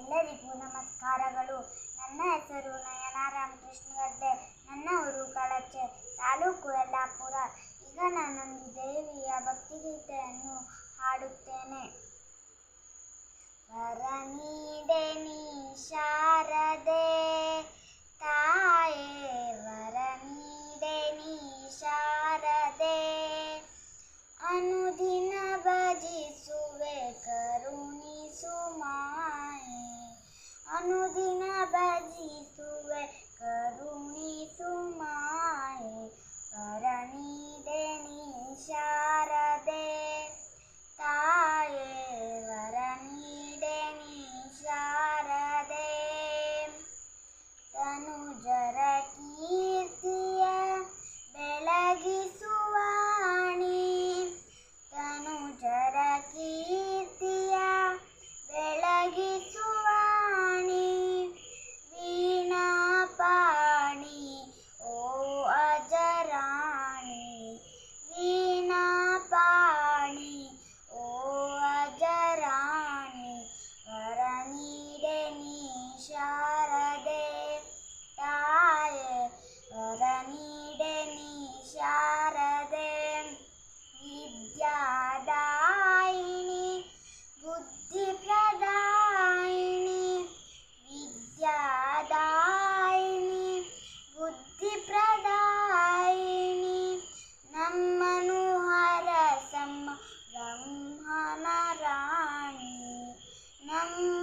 ಎಲ್ಲರಿಗೂ ನಮಸ್ಕಾರಗಳು. ನನ್ನ ಹೆಸರು ನಯನ ರಾಮಕೃಷ್ಣ ಗಡ್ಡೆ. ನನ್ನ ಊರು ಕಳಚೆ, ತಾಲೂಕು ಯಲ್ಲಾಪುರ. ಈಗ ನಾನೊಂದು ದೇವಿಯ ಭಕ್ತಿಗೀತೆಯನ್ನು ಹಾಡುತ್ತೇನೆ. ವರ ನೀಡೆ ನೀ ಶಾರದೆ ತಾಯೇ, ವರ ನೀಡೆ ನೀ ಶಾರದೆ, ಅನುದಿನ ಭಜಿಸುವೆ ಕರುಣಿಸು ಮಾಯೆ, ಅನುದಿನ ಭಜಿಸುವೆ ಕರುಣಿಸು ಮಾಯೆ. ವರ ನೀಡೆ ನೀ ಶಾರದೆ ತಾಯೇ, ವರ ನೀಡೆ ನೀ ಶಾರದೆ, ತನುಜರ ಕೀರ್ತಿಯ ಬೆಳಗಿಸುವಾಣಿ, ತನುಜರ ಕೀರ್ತಿಯ ಬೆಳಗಿಸುವಾಣಿ, ವೀಣಾಪಾಣಿ ಓ ಅಜರಾಣಿ, ವೀಣಾಪಾಣಿ ಓ ಅಜರಾಣಿ. ವರ ನೀಡೆ ನೀ ಶಾರದೆ ತಾಯೇ, ವರ ನೀಡೆ ನೀ ಶಾರದೆ, ವಿದ್ಯಾದಾಯಿನಿ ಬುದ್ಧಿಪ್ರದಾಯಿನಿ, ವಿದ್ಯಾದಾಯಿನಿ ಬುದ್ಧಿಪ್ರದಾಯಿನಿ, ನಮ್ಮನು ಹರಸಮ್ಮ ಬ್ರಹ್ಮನ ರಾಣಿ, ನಮ್ಮ